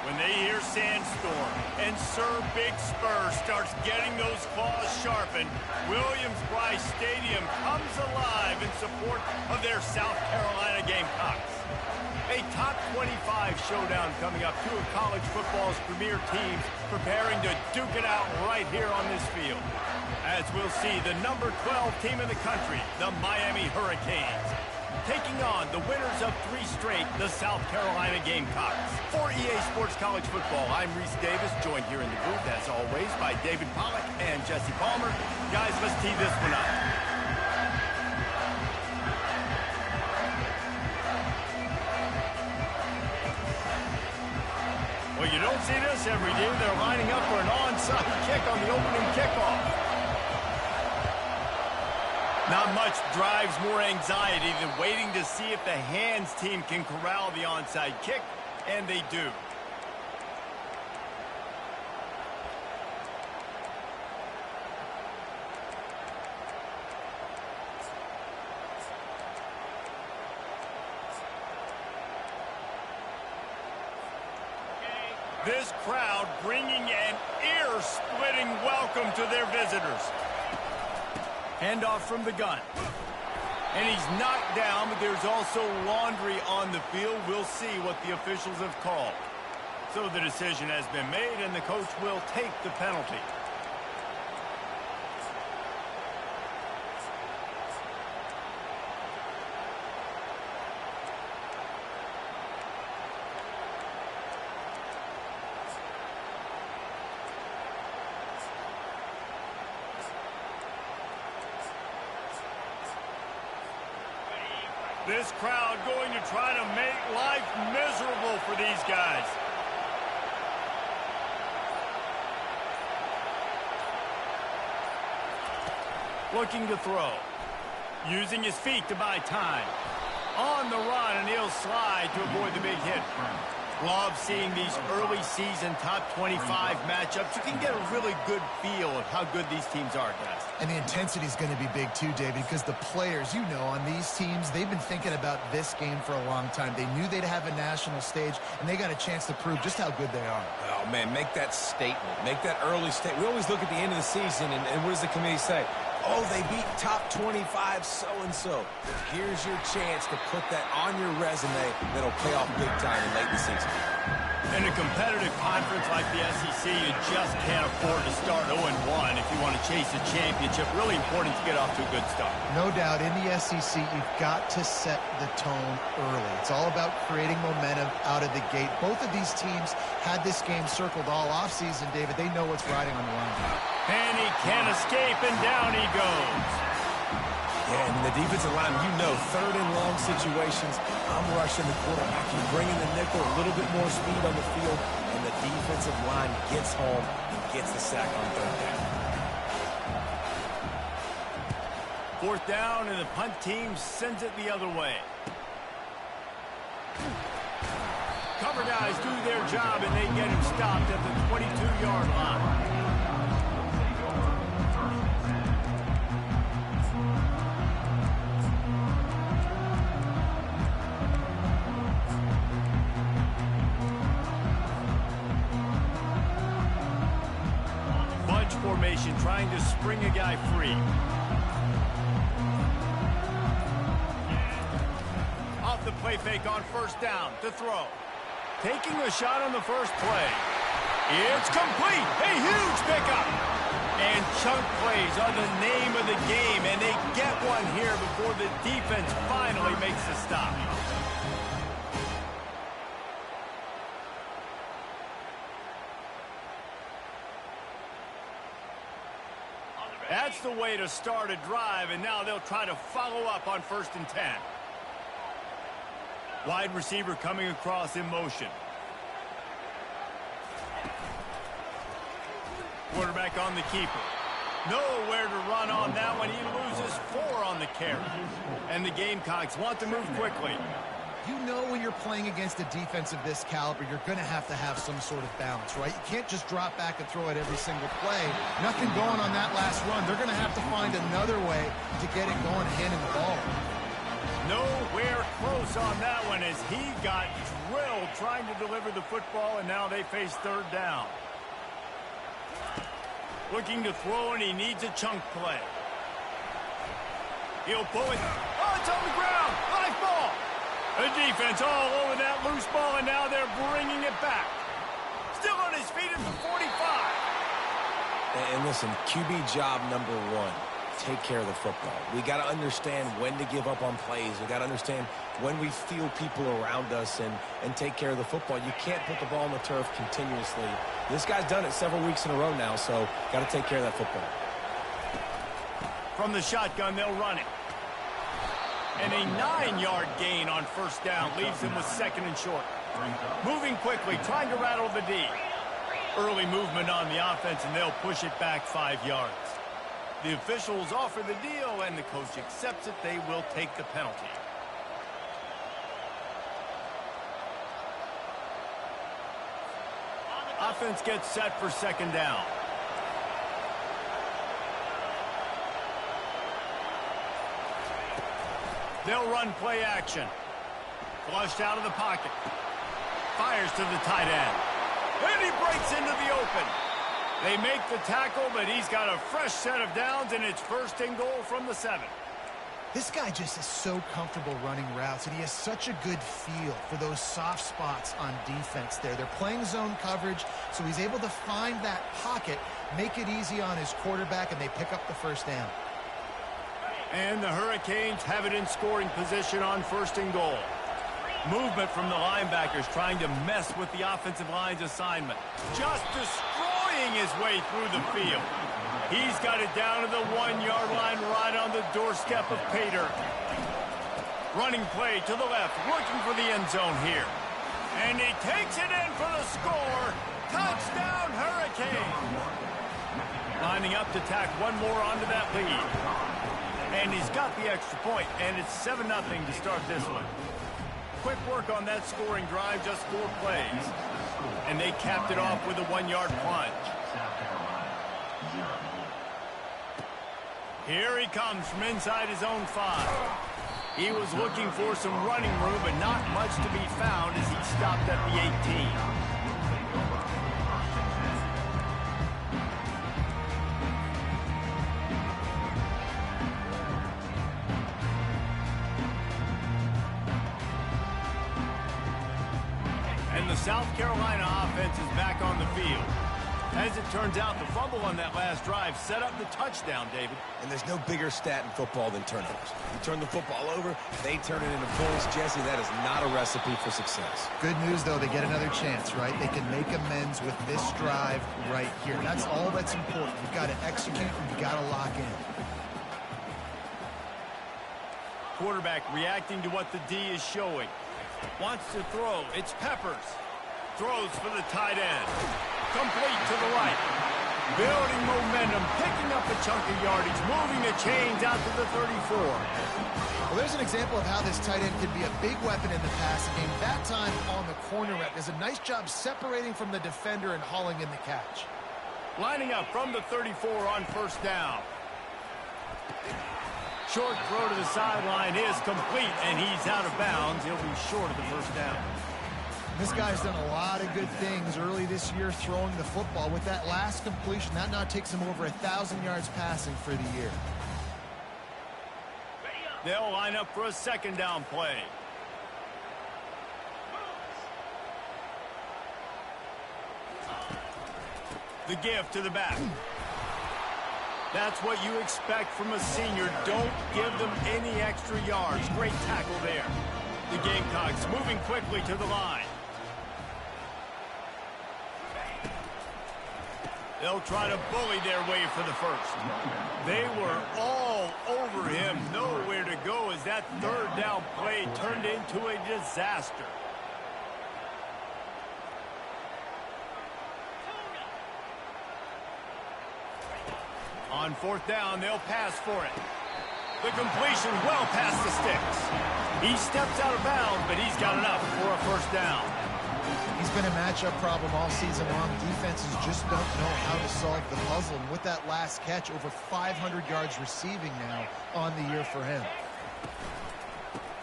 When they hear Sandstorm and Sir Big Spur starts getting those claws sharpened, Williams-Brice Stadium comes alive in support of their South Carolina Gamecocks. A top 25 showdown coming up. Two of college football's premier teams preparing to duke it out right here on this field. As we'll see, the number 12 team in the country, the Miami Hurricanes, taking on the winners of 3 straight, the South Carolina Gamecocks. For EA Sports College Football, I'm Reese Davis, joined here in the booth, as always, by David Pollack and Jesse Palmer. Guys, let's tee this one up. Well, you don't see this every day. They're lining up for an onside kick on the opening kickoff. Not much drives more anxiety than waiting to see if the hands team can corral the onside kick, and they do. This crowd bringing an ear-splitting welcome to their visitors. Handoff from the gun. And he's knocked down, but there's also laundry on the field. We'll see what the officials have called. So the decision has been made, and the coach will take the penalty. This crowd going to try to make life miserable for these guys. Looking to throw. Using his feet to buy time. On the run, and he'll slide to avoid the big hit. Love seeing these early season top 25 matchups. You can get a really good feel of how good these teams are, guys. And the intensity is going to be big too, David, because the players, you know, on these teams, they've been thinking about this game for a long time. They knew they'd have a national stage, and they got a chance to prove just how good they are. Oh, man, make that statement. Make that early statement. We always look at the end of the season, and what does the committee say? Oh, they beat top 25 so-and-so. Here's your chance to put that on your resume that'll pay off big time in late in the season. In a competitive conference like the SEC, you just can't afford to start 0-1 if you want to chase a championship. Really important to get off to a good start. No doubt, in the SEC, you've got to set the tone early. It's all about creating momentum out of the gate. Both of these teams had this game circled all offseason, David. They know what's riding on the line. And he can't escape, and down he goes. Yeah, and the defensive line, you know, third and long situations, I'm rushing the quarterback. You bring in the nickel, a little bit more speed on the field, and the defensive line gets home and gets the sack on third down. Fourth down, and the punt team sends it the other way. Cover guys do their job, and they get him stopped at the 22-yard line. Formation trying to spring a guy free. Off the play fake on first down to throw. Taking a shot on the first play. It's complete. A huge pickup. And chunk plays are the name of the game, and they get one here before the defense finally makes the stop. That's the way to start a drive, and now they'll try to follow up on 1st and 10. Wide receiver coming across in motion. Quarterback on the keeper. Nowhere to run on that one. He loses 4 on the carry. And the Gamecocks want to move quickly. You know when you're playing against a defense of this caliber, you're going to have some sort of balance, right? You can't just drop back and throw it every single play. Nothing going on that last run. They're going to have to find another way to get it going and handing the ball. Nowhere close close on that one as he got drilled trying to deliver the football, and now they face third down. Looking to throw, and he needs a chunk play. He'll pull it. Oh, it's on the ground. Live ball. The defense all over that loose ball, and now they're bringing it back. Still on his feet at the 45. And listen, QB job number one, take care of the football. We got to understand when to give up on plays. We got to understand when we feel people around us and take care of the football. You can't put the ball on the turf continuously. This guy's done it several weeks in a row now, so got to take care of that football. From the shotgun, they'll run it. And a 9-yard gain on first down leaves them with second and short. Moving quickly, trying to rattle the D. Early movement on the offense, and they'll push it back 5 yards. The officials offer the deal, and the coach accepts it. They will take the penalty. Offense gets set for second down. They'll run play action. Flushed out of the pocket. Fires to the tight end. And he breaks into the open. They make the tackle, but he's got a fresh set of downs, and it's first and goal from the 7. This guy just is so comfortable running routes, and he has such a good feel for those soft spots on defense there. They're playing zone coverage, so he's able to find that pocket, make it easy on his quarterback, and they pick up the first down. And the Hurricanes have it in scoring position on first and goal. Movement from the linebackers trying to mess with the offensive line's assignment. Just destroying his way through the field. He's got it down to the 1-yard line right on the doorstep of Pater. Running play to the left, looking for the end zone here. And he takes it in for the score. Touchdown, Hurricane. Lining up to tack one more onto that lead. And he's got the extra point, and it's 7-0 to start this one. Quick work on that scoring drive, just 4 plays. And they capped it off with a 1-yard plunge. Here he comes from inside his own 5. He was looking for some running room, but not much to be found as he stopped at the 18. The South Carolina offense is back on the field. As it turns out, the fumble on that last drive set up the touchdown, David. And there's no bigger stat in football than turnovers. You turn the football over, they turn it into points. Jesse, that is not a recipe for success. Good news, though, they get another chance, right? They can make amends with this drive right here. That's all that's important. You've got to execute, and you've got to lock in. Quarterback reacting to what the D is showing. Wants to throw. It's Peppers. Throws for the tight end. Complete to the right. Building momentum, picking up a chunk of yardage, moving the chains out to the 34. Well, there's an example of how this tight end can be a big weapon in the passing game. That time on the corner route. Does a nice job separating from the defender and hauling in the catch. Lining up from the 34 on first down. Short throw to the sideline is complete, and he's out of bounds. He'll be short of the first down. This guy's done a lot of good things early this year throwing the football. With that last completion, that now takes him over 1,000 yards passing for the year. They'll line up for a second down play. The give to the back. That's what you expect from a senior. Don't give them any extra yards. Great tackle there. The Gamecocks moving quickly to the line. They'll try to bully their way for the first. They were all over him. Nowhere to go as that third down play turned into a disaster. On fourth down, they'll pass for it. The completion well past the sticks. He steps out of bounds, but he's got enough for a first down. He's been a matchup problem all season long. Defenses just don't know how to solve the puzzle. And with that last catch, over 500 yards receiving now on the year for him.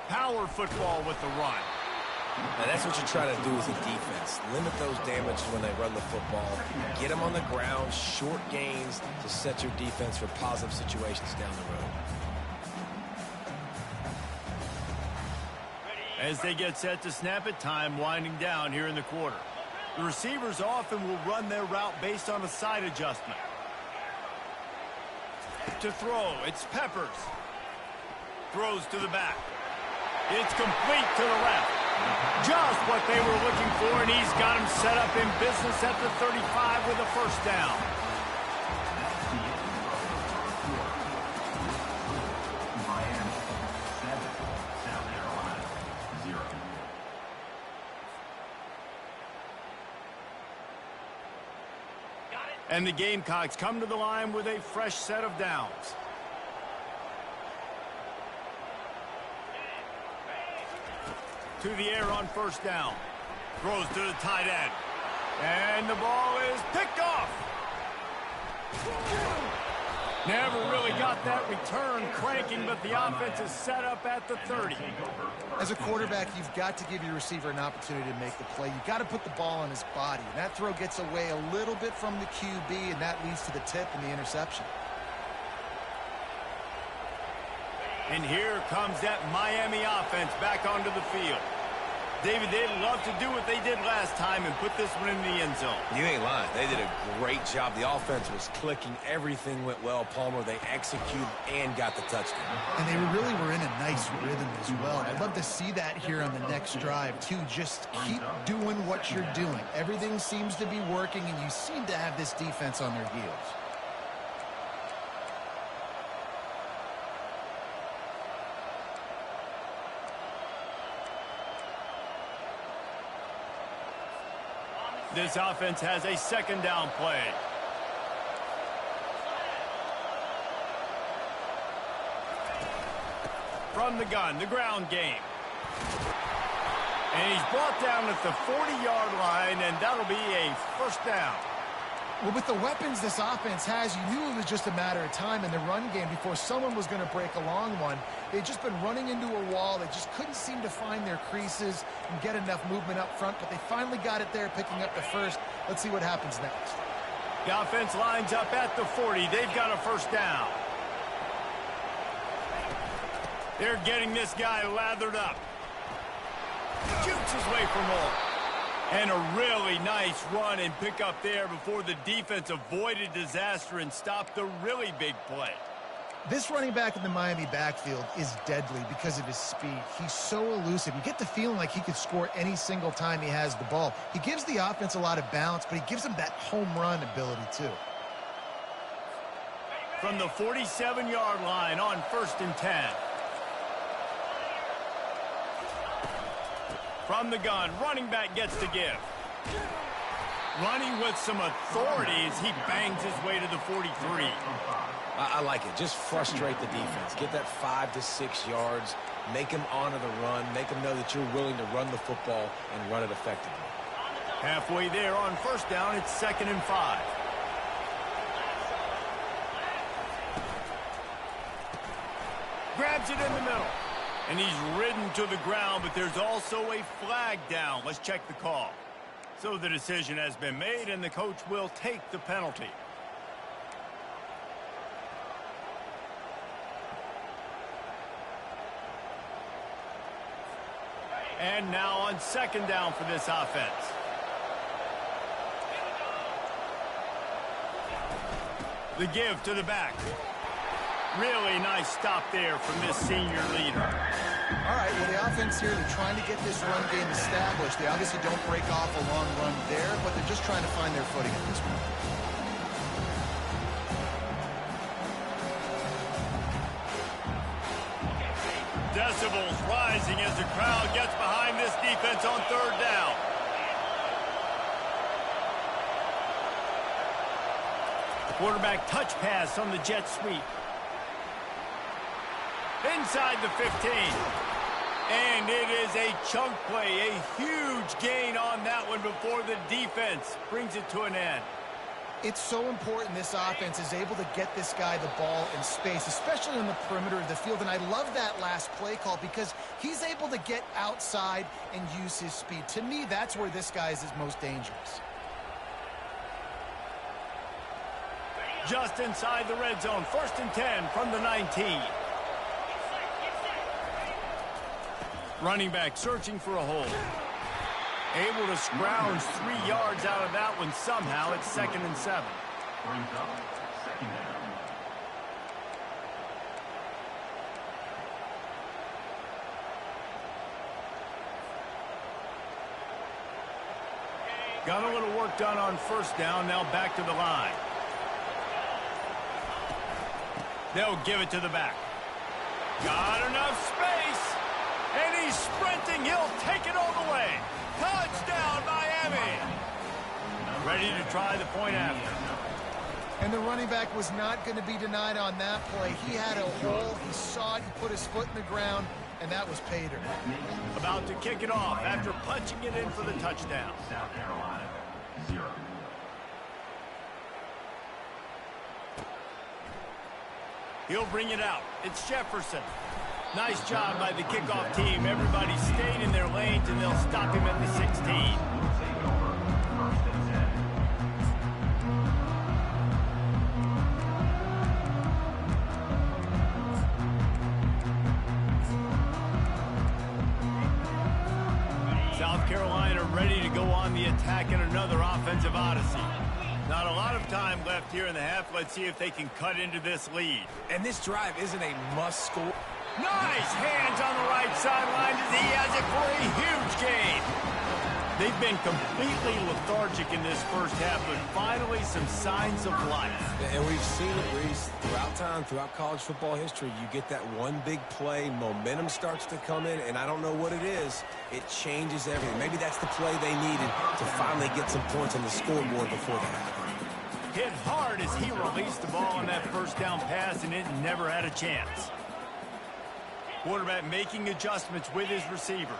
power football with the run. Now, that's what you try to do as a defense. Limit those damages when they run the football. Get them on the ground, short gains to set your defense for positive situations down the road. As they get set to snap it, time winding down here in the quarter. The receivers often will run their route based on a side adjustment. To throw, it's Peppers. Throws to the back. It's complete to the left. Just what they were looking for, and he's got him set up in business at the 35 with a first down. And the Gamecocks come to the line with a fresh set of downs. To the air on first down. Throws to the tight end. And the ball is picked off. Never really got that return cranking, but the offense is set up at the 30. As a quarterback, you've got to give your receiver an opportunity to make the play. You've got to put the ball on his body. And that throw gets away a little bit from the QB, and that leads to the tip and the interception. And here comes that Miami offense back onto the field. David, they'd love to do what they did last time and put this one in the end zone. You ain't lying. They did a great job. The offense was clicking. Everything went well. Palmer, they executed and got the touchdown. And they really were in a nice rhythm as well. I'd love to see that here on the next drive, too. Just keep doing what you're doing. Everything seems to be working, and you seem to have this defense on their heels. This offense has a second down play. From the gun, the ground game. And he's brought down at the 40-yard line, and that'll be a first down. Well, with the weapons this offense has, you knew it was just a matter of time in the run game before someone was going to break a long one. They'd just been running into a wall. They just couldn't seem to find their creases and get enough movement up front, but they finally got it there, picking up the first. Let's see what happens next. The offense lines up at the 40. They've got a first down. They're getting this guy lathered up. Shoots his way for more. And a really nice run and pick up there before the defense avoided disaster and stopped the really big play. This running back in the Miami backfield is deadly because of his speed. He's so elusive. You get the feeling like he could score any single time he has the ball. He gives the offense a lot of balance, but he gives them that home run ability too. From the 47-yard line on 1st and 10. From the gun, running back gets to give. Running with some authority as he bangs his way to the 43. I like it. Just frustrate the defense. Get that 5 to 6 yards. Make them honor the run. Make them know that you're willing to run the football and run it effectively. Halfway there on first down, it's 2nd and 5. Grabs it in the middle. And he's ridden to the ground, but there's also a flag down. Let's check the call. So the decision has been made, and the coach will take the penalty. And now on 2nd down for this offense. The give to the back. Really nice stop there from this senior leader. All right, well, the offense here, they're trying to get this run game established. They obviously don't break off a long run there, but they're just trying to find their footing at this point. Decibels rising as the crowd gets behind this defense on 3rd down. Quarterback touch pass on the jet sweep. Inside the 15. And it is a chunk play, a huge gain on that one before the defense brings it to an end. It's so important this offense is able to get this guy the ball in space, especially on the perimeter of the field. And I love that last play call because he's able to get outside and use his speed. To me, that's where this guy is his most dangerous. Just inside the red zone, 1st and 10 from the 19. Running back searching for a hole. Able to scrounge 3 yards out of that one somehow. It's 2nd and 7. Got a little work done on 1st down. Now back to the line. They'll give it to the back. Got enough space. And he's sprinting. He'll take it all the way. Touchdown, Miami. Ready to try the point after. And the running back was not going to be denied on that play. He had a hole. He saw it. He put his foot in the ground, and that was pay dirt. About to kick it off after punching it in for the touchdown. South Carolina, 0. He'll bring it out. It's Jefferson. Nice job by the kickoff team. Everybody stayed in their lanes, and they'll stop him at the 16. South Carolina ready to go on the attack in another offensive odyssey. Not a lot of time left here in the half. Let's see if they can cut into this lead. And this drive isn't a must-score. Nice hands on the right sideline as he has it for a huge gain. They've been completely lethargic in this first half, but finally some signs of life. And we've seen it, Reese, throughout time, throughout college football history. You get that one big play, momentum starts to come in, and I don't know what it is. It changes everything. Maybe that's the play they needed to finally get some points on the scoreboard before that. Hit hard as he released the ball on that 1st down pass, and it never had a chance. Quarterback making adjustments with his receivers.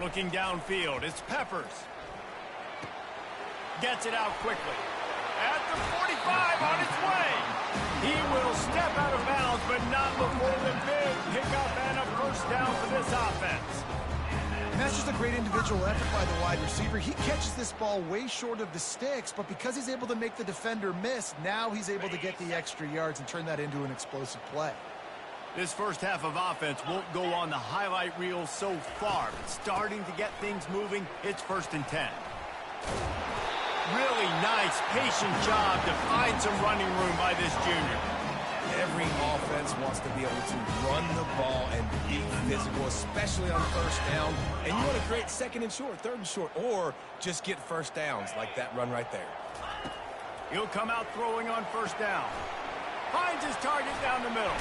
Looking downfield, it's Peppers. Gets it out quickly. At the 45 on its way. He will step out of bounds, but not before the big pickup and a 1st down for this offense. And that's just a great individual effort by the wide receiver. He catches this ball way short of the sticks, but because he's able to make the defender miss, now he's able to get the extra yards and turn that into an explosive play. This first half of offense won't go on the highlight reel so far, but starting to get things moving. It's 1st and 10. Really nice, patient job to find some running room by this junior. Every offense wants to be able to run the ball and be physical, especially on 1st down. And you want to create 2nd and short, 3rd and short, or just get 1st downs like that run right there. He'll come out throwing on 1st down. Finds his target down the middle.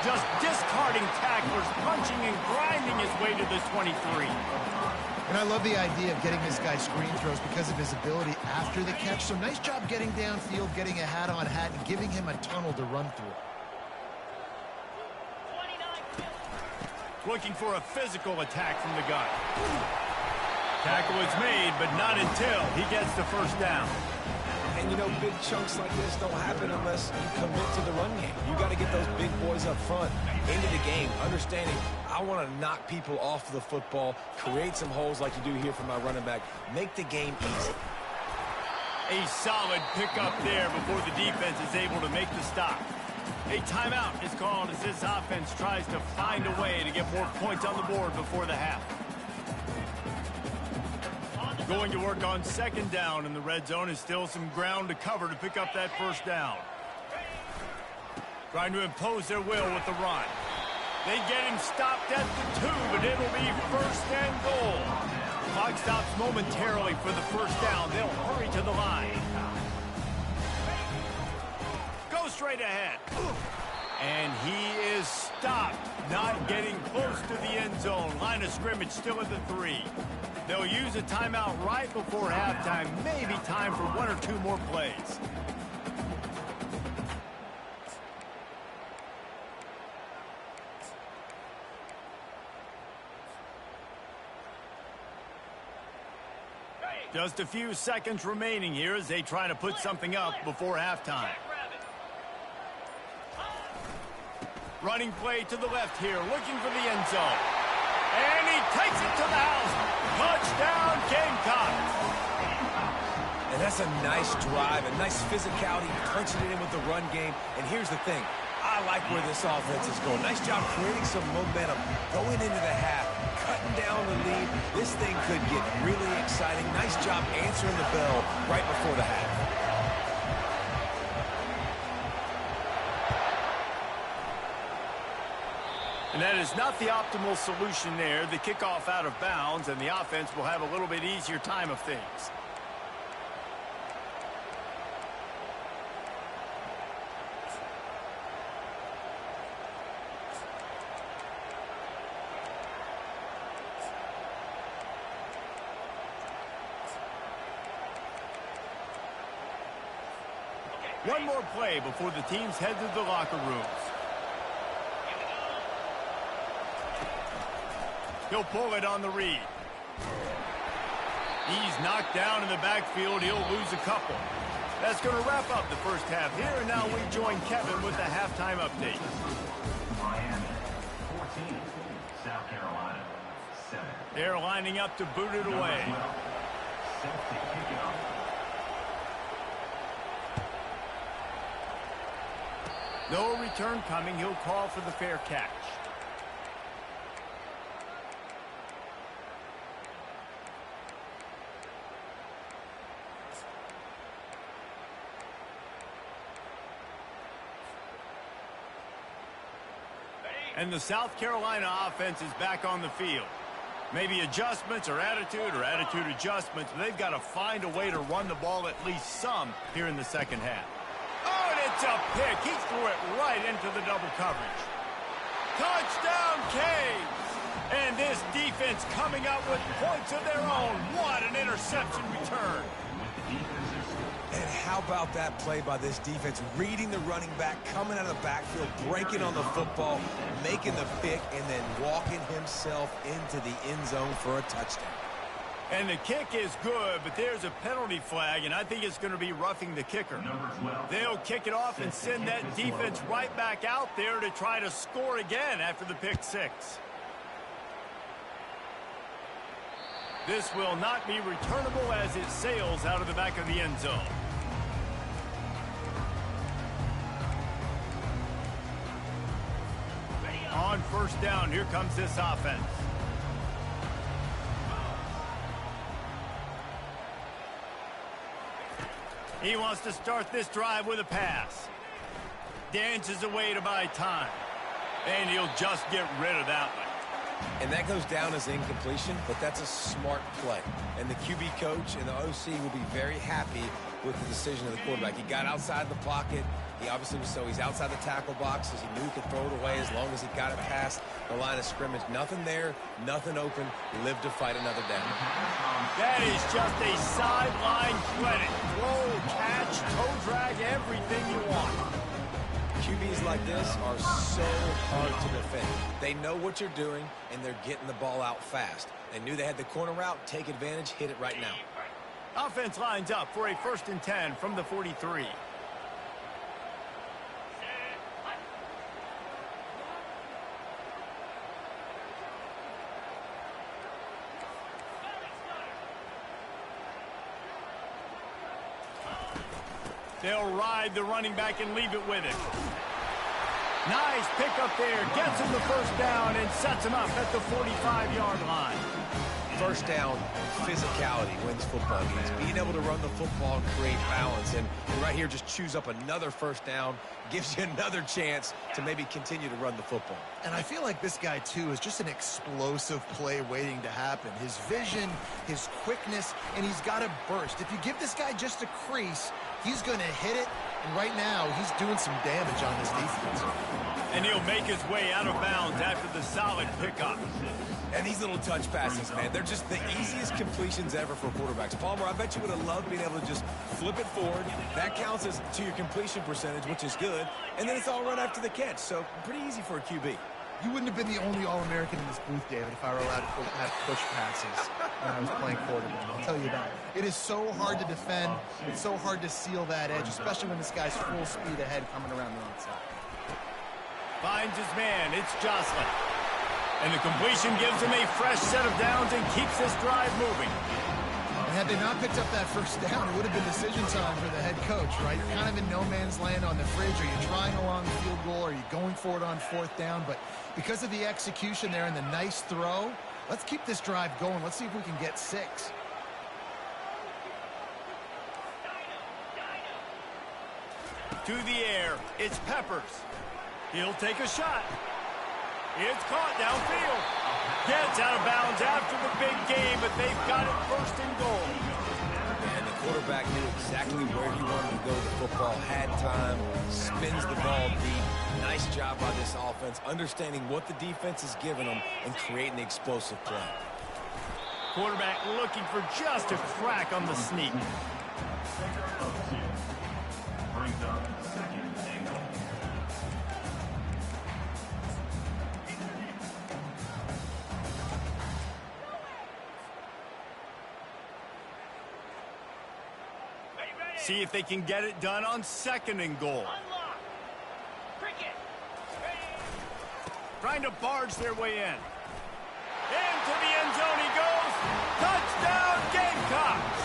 Just discarding tacklers, punching and grinding his way to the 23. And I love the idea of getting this guy screen throws because of his ability after the catch. So nice job getting downfield, getting a hat-on-hat, and giving him a tunnel to run through. Looking for a physical attack from the gun. Tackle is made, but not until he gets the 1st down. And, you know, big chunks like this don't happen unless you commit to the run game. You got to get those big boys up front into the game, understanding I want to knock people off the football, create some holes like you do here for my running back, make the game easy. A solid pickup there before the defense is able to make the stop. A timeout is called as this offense tries to find a way to get more points on the board before the half. Going to work on 2nd down, and the red zone is still some ground to cover to pick up that 1st down. Trying to impose their will with the run. They get him stopped at the 2, but it'll be 1st and goal. Clock stops momentarily for the 1st down. They'll hurry to the line. Go straight ahead. And he is stopped, not getting close to the end zone. Line of scrimmage still at the 3. They'll use a timeout right before halftime. Maybe time for 1 or 2 more plays. Just a few seconds remaining here as they try to put something up before halftime. Running play to the left here, looking for the end zone. And he takes it to the house. Touchdown, Gamecocks. And that's a nice drive, a nice physicality, punching it in with the run game. And here's the thing. I like where this offense is going. Nice job creating some momentum, going into the half, cutting down the lead. This thing could get really exciting. Nice job answering the bell right before the half. And that is not the optimal solution there. The kickoff out of bounds, and the offense will have a little bit easier time of things. One more play before the teams head to the locker rooms. He'll pull it on the read. He's knocked down in the backfield. He'll lose a couple. That's going to wrap up the first half here, and now we join Kevin with the halftime update. Miami, 14. South Carolina, 7. They're lining up to boot it away. Set to kick it off. No return coming. He'll call for the fair catch. And the South Carolina offense is back on the field. Maybe adjustments or attitude adjustments. But they've got to find a way to run the ball at least some here in the second half. Oh, and it's a pick. He threw it right into the double coverage. Touchdown, Caves! And this defense coming out with points of their own. What an interception return. And how about that play by this defense, reading the running back, coming out of the backfield, breaking on the football, making the pick, and then walking himself into the end zone for a touchdown. And the kick is good, but there's a penalty flag, and I think it's going to be roughing the kicker. They'll kick it off and send that defense right back out there to try to score again after the pick six. This will not be returnable as it sails out of the back of the end zone. On first down, here comes this offense. He wants to start this drive with a pass. Dances away to buy time. And he'll just get rid of that one. And that goes down as incompletion, but that's a smart play. And the QB coach and the OC will be very happy with the decision of the quarterback. He got outside the pocket. He obviously was he's outside the tackle box as he knew he could throw it away as long as he got it past the line of scrimmage. Nothing there, nothing open. Live to fight another down. That is just a sideline credit. Throw, catch, toe drag, everything you want. QBs like this are so hard to defend. They know what you're doing, and they're getting the ball out fast. They knew they had the corner route. Take advantage. Hit it right now. Offense lines up for a 1st and 10 from the 43. They'll ride the running back and leave it with him. Nice pick up there. Gets him the first down and sets him up at the 45-yard line. First down, physicality wins football games. Being able to run the football and create balance. And right here, just choose up another first down. Gives you another chance to maybe continue to run the football. And I feel like this guy, too, is just an explosive play waiting to happen. His vision, his quickness, and he's got a burst. If you give this guy just a crease, he's going to hit it. And right now, he's doing some damage on this defense. And he'll make his way out of bounds after the solid pickup. And these little touch passes, man, they're just the easiest completions ever for quarterbacks. Palmer, I bet you would have loved being able to just flip it forward. That counts as to your completion percentage, which is good. And then it's all run after the catch, so pretty easy for a QB. You wouldn't have been the only All-American in this booth, David, if I were allowed to have push passes when I was playing quarterback. I'll tell you that. It is so hard to defend. It's so hard to seal that edge, especially when this guy's full speed ahead coming around the outside. Finds his man. It's Jocelyn. And the completion gives him a fresh set of downs and keeps this drive moving. And had they not picked up that first down, it would have been decision time for the head coach, right? You're kind of in no man's land on the fridge. Are you trying along the field goal? Are you going for it on fourth down? But because of the execution there and the nice throw, let's keep this drive going. Let's see if we can get 6. To the air, it's Peppers. He'll take a shot. It's caught downfield. Gets out of bounds after the big game, but they've got it first and goal. And the quarterback knew exactly where he wanted to go with the football, had time, spins the ball deep. Nice job by this offense, understanding what the defense is giving them and creating the explosive play. Quarterback looking for just a crack on the sneak. Brings up second and goal. See if they can get it done on second and goal. Trying to barge their way in. Into the end zone he goes. Touchdown, Gamecocks!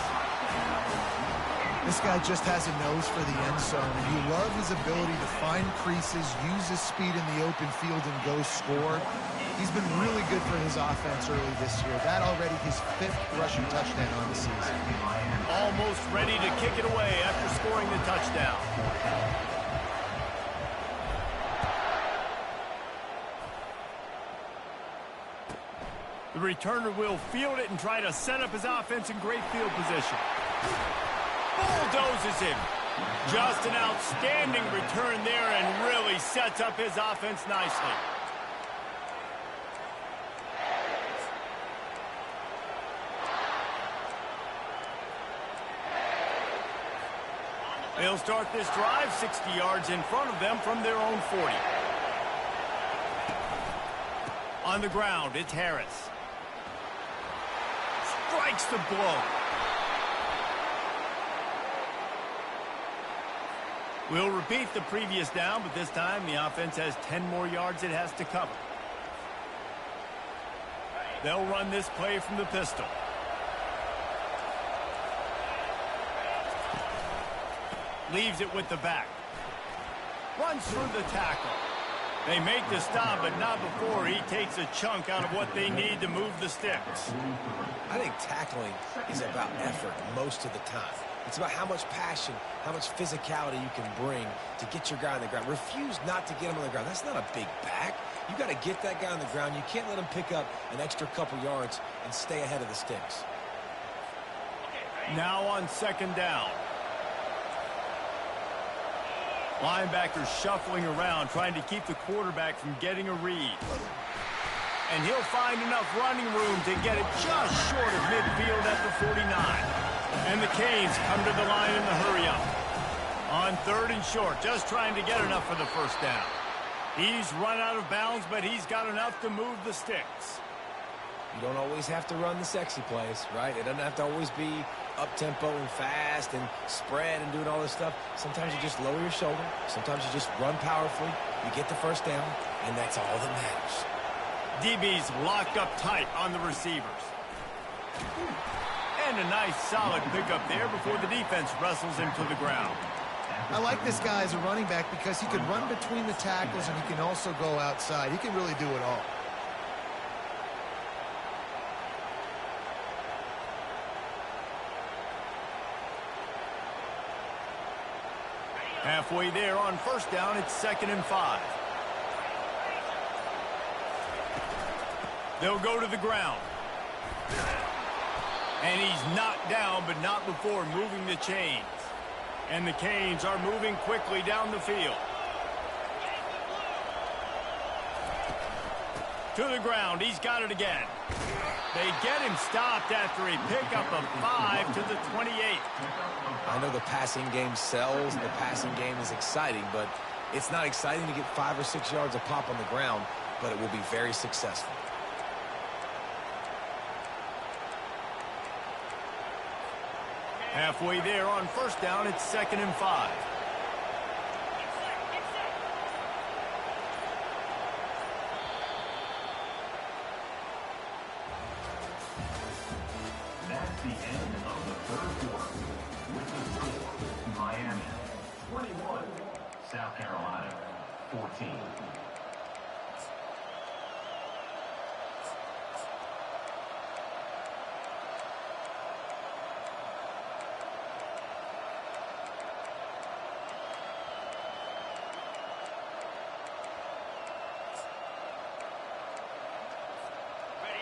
This guy just has a nose for the end zone, and you love his ability to find creases, use his speed in the open field, and go score. He's been really good for his offense early this year. That already his 5th rushing touchdown on the season. Almost ready to kick it away after scoring the touchdown. The returner will field it and try to set up his offense in great field position. Bulldozes him. Just an outstanding return there and really sets up his offense nicely. They'll start this drive 60 yards in front of them from their own 40. On the ground, it's Harris. Strikes the blow. We'll repeat the previous down, but this time the offense has 10 more yards it has to cover. They'll run this play from the pistol. Leaves it with the back. Runs through the tackle. They make the stop, but not before he takes a chunk out of what they need to move the sticks. I think tackling is about effort most of the time. It's about how much passion, how much physicality you can bring to get your guy on the ground. Refuse not to get him on the ground. That's not a big back. You got to get that guy on the ground. You can't let him pick up an extra couple yards and stay ahead of the sticks. Now on second down. Linebacker shuffling around, trying to keep the quarterback from getting a read. And he'll find enough running room to get it just short of midfield at the 49. And the Canes come to the line in the hurry-up. On third and short, just trying to get enough for the first down. He's run out of bounds, but he's got enough to move the sticks. You don't always have to run the sexy plays, right? It doesn't have to always be up-tempo and fast and spread and doing all this stuff. Sometimes you just lower your shoulder. Sometimes you just run powerfully. You get the first down, and that's all that matters. DB's locked up tight on the receivers. And a nice solid pickup there before the defense wrestles him to the ground. I like this guy as a running back because he can run between the tackles and he can also go outside. He can really do it all. Halfway there on first down, it's 2nd and 5. They'll go to the ground. And he's knocked down, but not before moving the chains. And the Canes are moving quickly down the field. To the ground, he's got it again. They get him stopped after a pickup of 5 to the 28. I know the passing game sells, and the passing game is exciting, but it's not exciting to get 5 or 6 yards a pop on the ground but it will be very successful. Halfway there on first down, it's 2nd and 5. That's the end of the third quarter. With the score, Miami 21, South Carolina 14.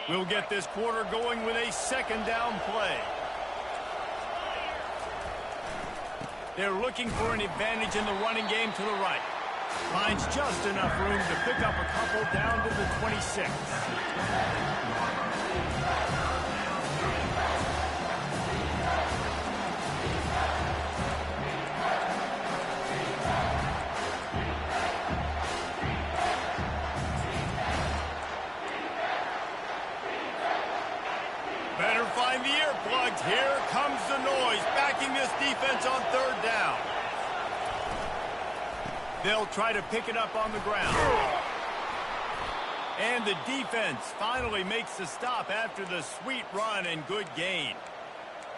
We'll get this quarter going with a 2nd down play. They're looking for an advantage in the running game to the right. Finds just enough room to pick up a couple down to the 26. Better find the earplugs. Here comes the noise, backing this defense on 3rd down. They'll try to pick it up on the ground. And the defense finally makes the stop after the sweet run and good gain.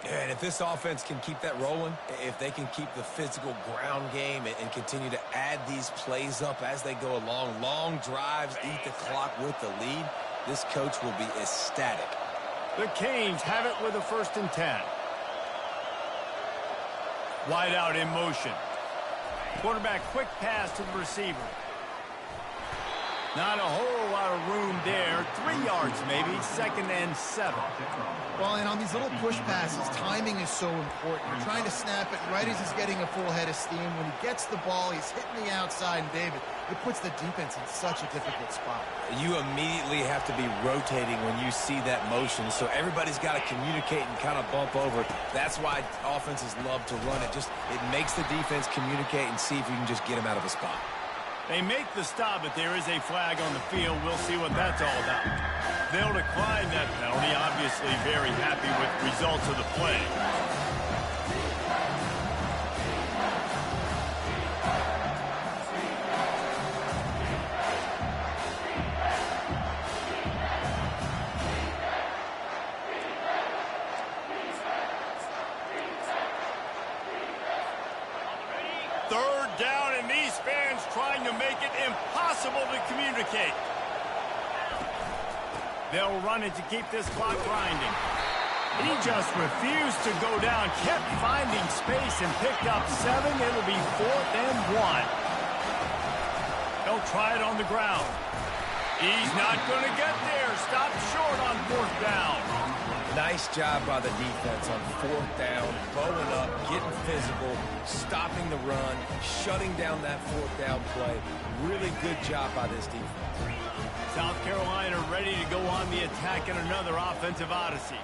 Yeah, and if this offense can keep that rolling, if they can keep the physical ground game and continue to add these plays up as they go along, long drives, eat the clock with the lead, this coach will be ecstatic. The Canes have it with a 1st and 10. Wide out in motion. Quarterback quick pass to the receiver. Not a whole lot of room there. 3 yards maybe. 2nd and 7. Well, and on these little push passes, timing is so important. You're trying to snap it right as he's getting a full head of steam. When he gets the ball, he's hitting the outside, and David, it puts the defense in such a difficult spot. You immediately have to be rotating when you see that motion, so everybody's got to communicate and kind of bump over. That's why offenses love to run it. It makes the defense communicate and see if you can just get him out of a spot. They make the stop, but there is a flag on the field. We'll see what that's all about. They'll decline that penalty, obviously very happy with the results of the play. Trying to make it impossible to communicate. They'll run it to keep this clock grinding. He just refused to go down, kept finding space and picked up 7. It'll be 4th and 1. They'll try it on the ground. He's not going to get there. Stopped short on 4th down. Nice job by the defense on 4th down, bowing up, getting physical, stopping the run, shutting down that 4th down play. Really good job by this defense. South Carolina ready to go on the attack in another offensive odyssey.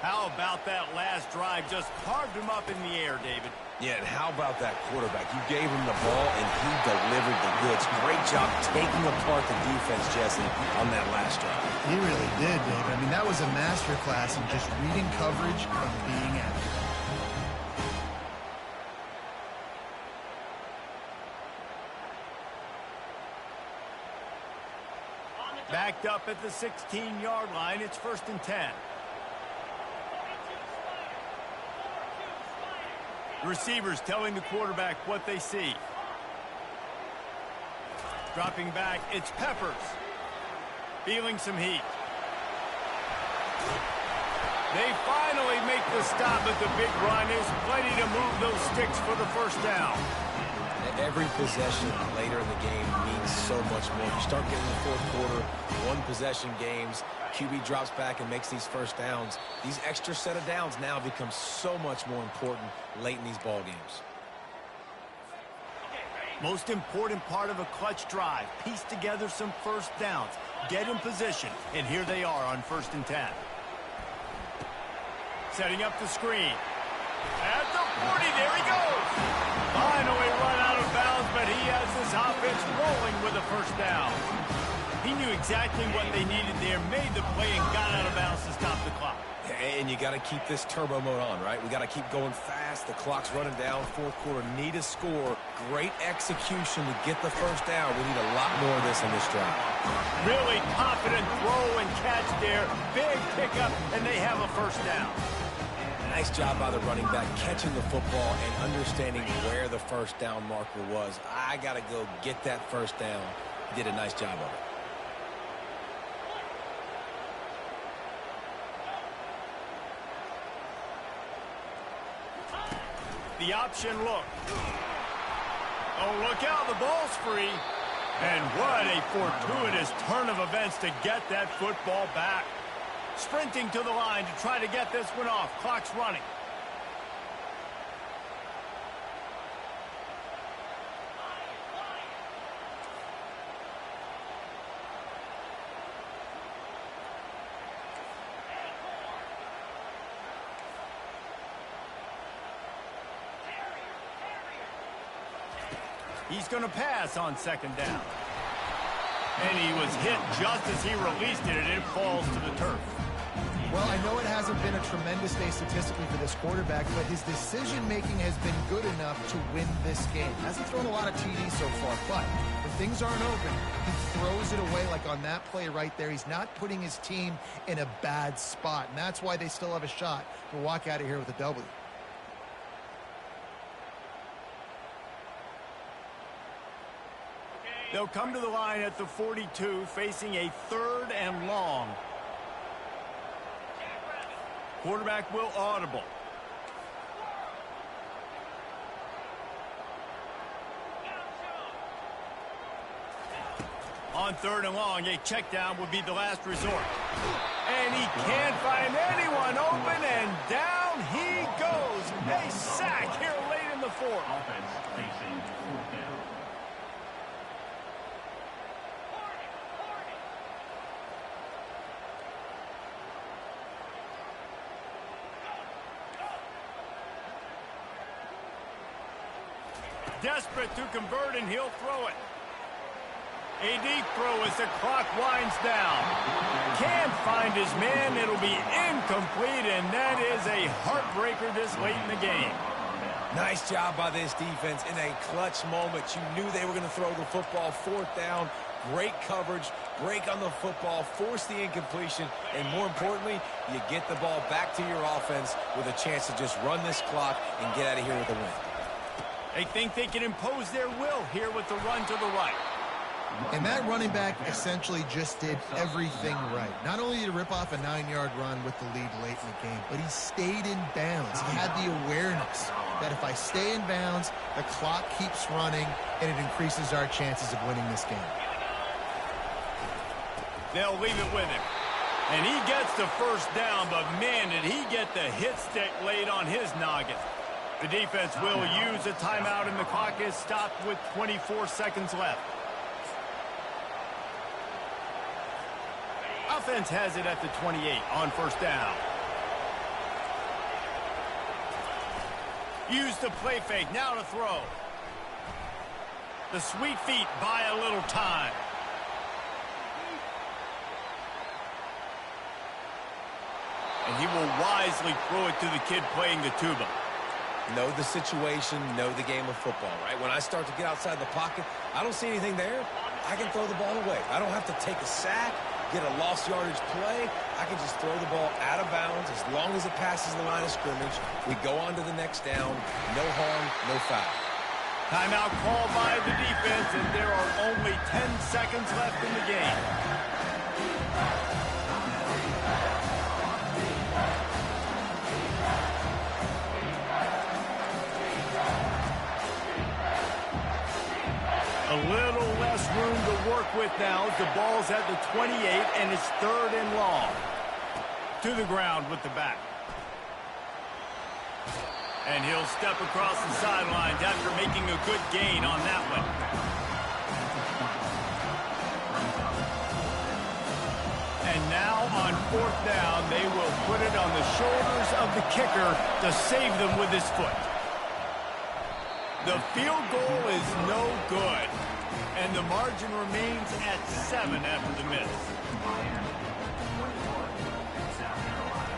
How about that last drive? Just carved him up in the air, David. Yeah, and how about that quarterback? You gave him the ball, and he delivered the goods. Great job taking apart the defense, Jesse, on that last drive. He really did, David. I mean, that was a masterclass in just reading coverage and being accurate. Backed up at the 16-yard line. It's 1st and 10. The receivers telling the quarterback what they see. Dropping back, it's Peppers. Feeling some heat. They finally make the stop, but the big run is plenty to move those sticks for the 1st down. Every possession later in the game means so much more. You start getting the 4th quarter, 1-possession games, QB drops back and makes these 1st downs. These extra set of downs now become so much more important late in these ball games. Most important part of a clutch drive, piece together some 1st downs, get in position, and here they are on 1st and 10. Setting up the screen. At the 40, there he goes. Finally run out of bounds, but he has this offense rolling with a 1st down. He knew exactly what they needed there, made the play, and got out of bounds to stop the clock. And you got to keep this turbo mode on, right? We got to keep going fast. The clock's running down. Fourth quarter, need a score. Great execution to get the first down. We need a lot more of this in this drive. Really confident throw and catch there. Big pickup, and they have a first down. Nice job by the running back catching the football and understanding where the first down marker was. I got to go get that first down. He did a nice job of it. The option look. Oh, look out, the ball's free. And what a fortuitous turn of events to get that football back. Sprinting to the line to try to get this one off. Clock's running. He's going to pass on second down. And he was hit just as he released it, and it falls to the turf. Well, I know it hasn't been a tremendous day statistically for this quarterback, but his decision-making has been good enough to win this game. Hasn't thrown a lot of TDs so far, but when things aren't open, he throws it away like on that play right there. He's not putting his team in a bad spot, and that's why they still have a shot to walk out of here with a W. They'll come to the line at the 42, facing a 3rd and long. Quarterback will audible. On 3rd and long, a check down would be the last resort. And he can't find anyone open, and down he goes. A sack here late in the 4th. Offense facing 4th down. Desperate to convert, and he'll throw it. A deep throw as the clock winds down. Can't find his man. It'll be incomplete, and that is a heartbreaker this late in the game. Nice job by this defense in a clutch moment. You knew they were going to throw the football. 4th down, great coverage, break on the football, force the incompletion, and more importantly, you get the ball back to your offense with a chance to just run this clock and get out of here with a win. They think they can impose their will here with the run to the right. And that running back essentially just did everything right. Not only did he rip off a 9-yard run with the lead late in the game, but he stayed in bounds. He had the awareness that if I stay in bounds, the clock keeps running, and it increases our chances of winning this game. They'll leave it with him. And he gets the first down, but man, did he get the hit stick laid on his noggin. The defense will use a timeout, and the clock is stopped with 24 seconds left. Offense has it at the 28 on first down. Use the play fake, now to throw. The sweet feet buy a little time. And he will wisely throw it to the kid playing the tuba. Know the situation, know the game of football, right? When I start to get outside the pocket, I don't see anything there. I can throw the ball away. I don't have to take a sack, get a lost yardage play. I can just throw the ball out of bounds as long as it passes the line of scrimmage. We go on to the next down. No harm, no foul. Timeout called by the defense, and there are only 10 seconds left in the game. A little less room to work with now. The ball's at the 28, and it's 3rd and long. To the ground with the back. And he'll step across the sidelines after making a good gain on that one. And now on 4th down, they will put it on the shoulders of the kicker to save them with his foot. The field goal is no good. And the margin remains at 7 after the miss. Miami 21, South Carolina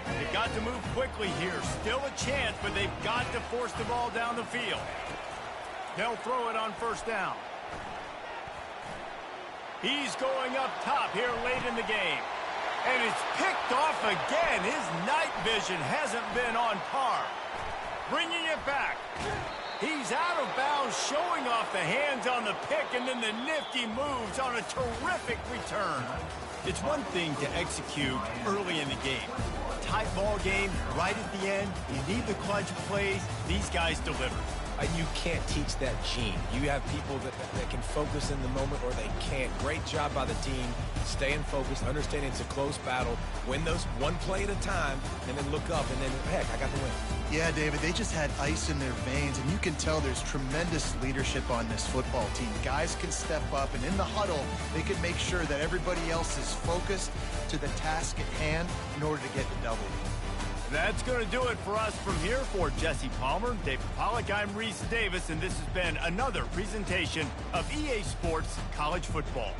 14. They've got to move quickly here. Still a chance, but they've got to force the ball down the field. They'll throw it on first down. He's going up top here late in the game. And it's picked off again. His night vision hasn't been on par. Bringing it back. He's out of bounds, showing off the hands on the pick, and then the nifty moves on a terrific return. It's one thing to execute early in the game. Tight ball game, right at the end. You need the clutch plays. These guys deliver. You can't teach that gene. You have people that can focus in the moment, or they can't. Great job by the team, staying focused, understanding it's a close battle, win those one play at a time, and then look up, and then, heck, I got the win. Yeah, David, they just had ice in their veins, and you can tell there's tremendous leadership on this football team. Guys can step up, and in the huddle, they can make sure that everybody else is focused to the task at hand in order to get the W. That's going to do it for us from here. For Jesse Palmer, David Pollack, I'm Reese Davis, and this has been another presentation of EA Sports College Football.